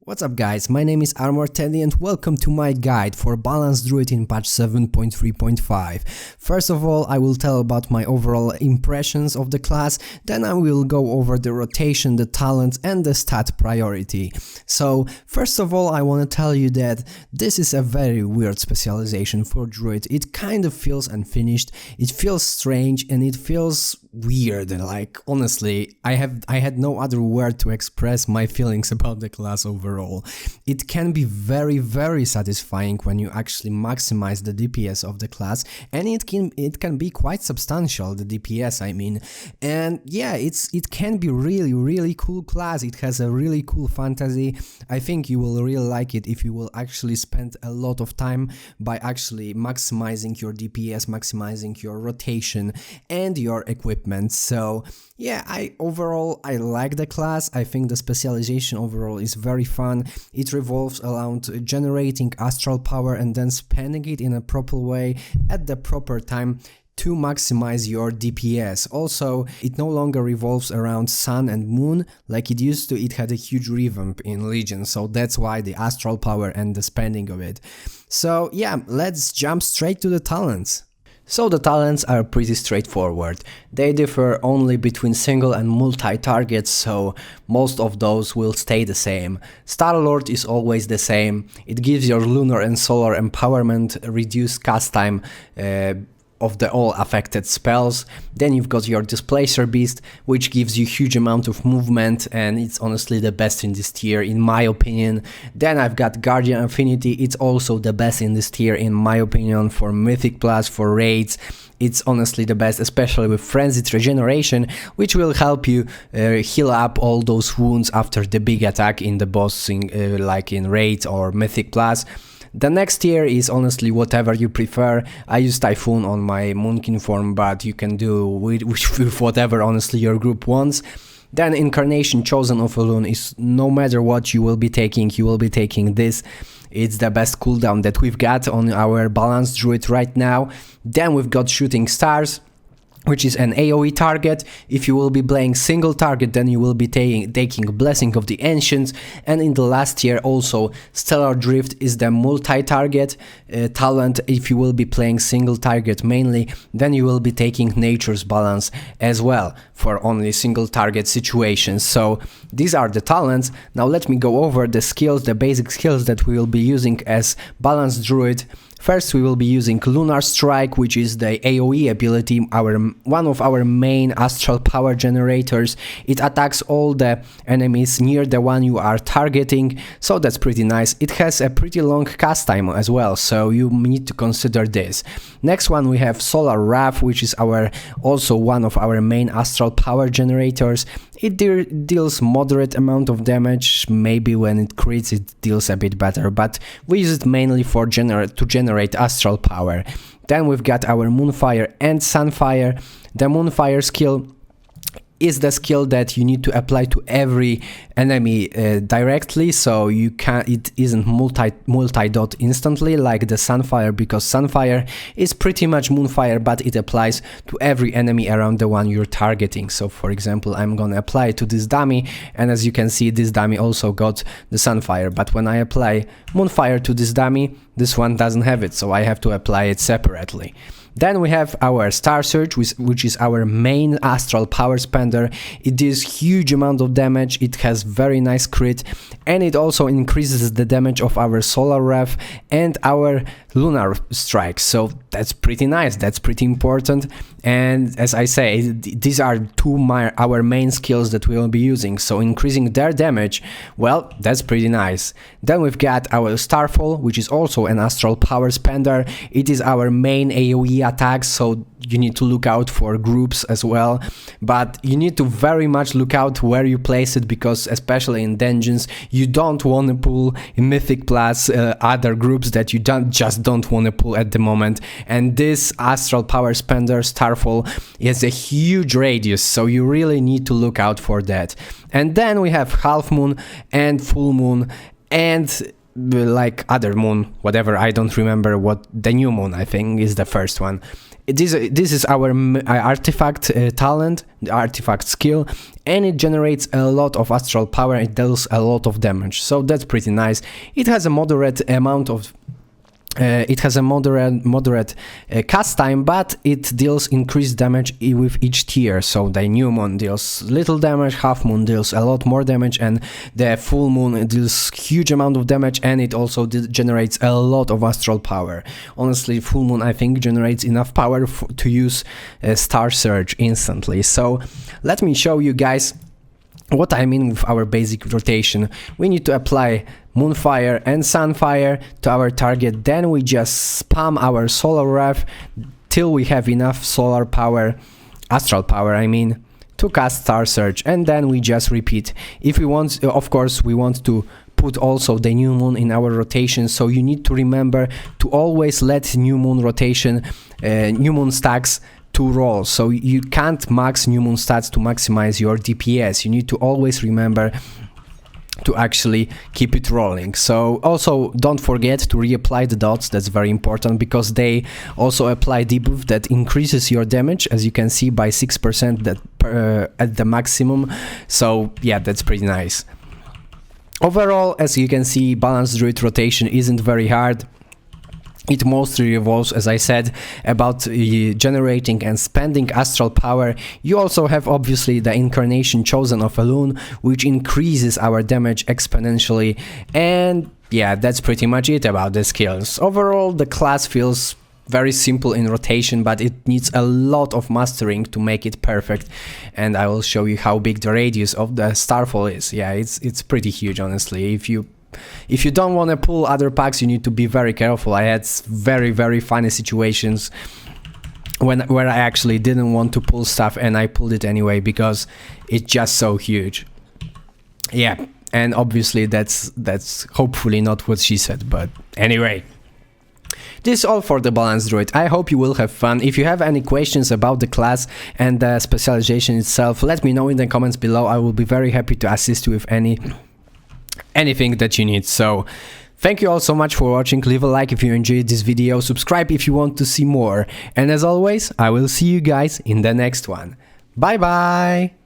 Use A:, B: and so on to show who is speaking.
A: What's up guys, my name is Armor Teddy and welcome to my guide for balanced Druid in patch 7.3.5. First of all, I will tell about my overall impressions of the class, then I will go over the rotation, the talents and the stat priority. So first of all, I want to tell you that this is a very weird specialization for Druid. It kind of feels unfinished, it feels strange and it feels weird. Like honestly, I had no other word to express my feelings about the class overall. It can be very satisfying when you actually maximize the DPS of the class, and it can be quite substantial, the DPS I mean. And yeah, it can be really cool class. It has a really cool fantasy. I think you will really like it if you will actually spend a lot of time by actually maximizing your DPS, maximizing your rotation and your equipment. So yeah, I like the class. I think the specialization overall is very fun. It revolves around generating astral power and then spending it in a proper way at the proper time to maximize your DPS. Also, it no longer revolves around sun and moon like it used to. It had a huge revamp in Legion, so that's why the astral power and the spending of it. So yeah, let's jump straight to the talents. So the talents are pretty straightforward. They differ only between single and multi-targets, so most of those will stay the same. Star-Lord is always the same. It gives your lunar and solar empowerment, reduced cast time of the all affected spells. Then you've got your Displacer Beast, which gives you huge amount of movement, and it's honestly the best in this tier in my opinion. Then I've got Guardian Affinity. It's also the best in this tier in my opinion for Mythic Plus, for raids. It's honestly the best, especially with Frenzied Regeneration, which will help you heal up all those wounds after the big attack in the bossing, like in raids or Mythic Plus. The next tier is honestly whatever you prefer. I use Typhoon on my Moonkin form, but you can do with whatever honestly your group wants. Then Incarnation Chosen of Elune is no matter what you will be taking this. It's the best cooldown that we've got on our balanced Druid right now. Then we've got Shooting Stars, which is an AoE target. If you will be playing single target, then you will be taking Blessing of the Ancients. And in the last tier also, Stellar Drift is the multi-target talent. If you will be playing single target mainly, then you will be taking Nature's Balance as well for only single target situations. So these are the talents. Now let me go over the skills, the basic skills that we will be using as balanced Druid. First, we will be using Lunar Strike, which is the AoE ability, one of our main astral power generators. It attacks all the enemies near the one you are targeting, so that's pretty nice. It has a pretty long cast time as well, so you need to consider this. Next one we have Solar Wrath, which is also one of our main astral power generators. It deals moderate amount of damage. Maybe when it crits it deals a bit better, but we use it mainly to generate astral power. Then we've got our Moonfire and Sunfire. The Moonfire skill is the skill that you need to apply to every enemy directly, so it isn't multi-dot instantly like the Sunfire, because Sunfire is pretty much Moonfire, but it applies to every enemy around the one you're targeting. So for example, I'm gonna apply it to this dummy, and as you can see, this dummy also got the Sunfire, but when I apply Moonfire to this dummy, this one doesn't have it, so I have to apply it separately. Then we have our Star Surge, which is our main astral power spender. It deals huge amount of damage, it has very nice crit, and it also increases the damage of our Solar Wrath and our Lunar Strike. So that's pretty nice, that's pretty important. And as I say, these are our main skills that we will be using, so increasing their damage, well, that's pretty nice. Then we've got our Starfall, which is also an astral power spender. It is our main AoE attack, so you need to look out for groups as well, but you need to very much look out where you place it, because especially in dungeons you don't want to pull in Mythic Plus other groups that you just don't want to pull at the moment. And this astral power spender Starfall is a huge radius, so you really need to look out for that. And then we have Half Moon and Full Moon and like other moon, whatever, I don't remember what the new moon I think is the first one. this is our artifact talent, the artifact skill, and it generates a lot of astral power. It deals a lot of damage, so that's pretty nice. It has a moderate amount of moderate cast time, but it deals increased damage with each tier. So the new moon deals little damage, half moon deals a lot more damage, and the full moon deals huge amount of damage, and it also generates a lot of astral power. Honestly, full moon I think generates enough power to use Star Surge instantly. So let me show you guys what I mean with our basic rotation. We need to apply Moonfire and Sunfire to our target, then we just spam our Solar Wrath till we have enough solar power, astral power I mean, to cast Star Surge, and then we just repeat. If we want, of course, we want to put also the new moon in our rotation, so you need to remember to always let new moon rotation, new moon stacks to roll. So you can't max new moon stats to maximize your DPS. You need to always remember to actually keep it rolling. So also don't forget to reapply the dots. That's very important, because they also apply debuff that increases your damage, as you can see, by 6% that at the maximum. So yeah, that's pretty nice. Overall, as you can see, balanced druid rotation isn't very hard. It mostly revolves, as I said, about generating and spending astral power. You also have obviously the incarnation chosen of Elune, which increases our damage exponentially, and yeah, that's pretty much it about the skills. Overall, the class feels very simple in rotation, but it needs a lot of mastering to make it perfect, and I will show you how big the radius of the starfall is. Yeah, it's pretty huge, honestly. If you don't want to pull other packs, you need to be very careful. I had very funny situations where I actually didn't want to pull stuff, and I pulled it anyway because it's just so huge. Yeah, and obviously that's hopefully not what she said, but anyway. This is all for the balanced druid. I hope you will have fun. If you have any questions about the class and the specialization itself, let me know in the comments below. I will be very happy to assist you with anything that you need. So thank you all so much for watching. Leave a like if you enjoyed this video, subscribe if you want to see more, and as always, I will see you guys in the next one. Bye bye.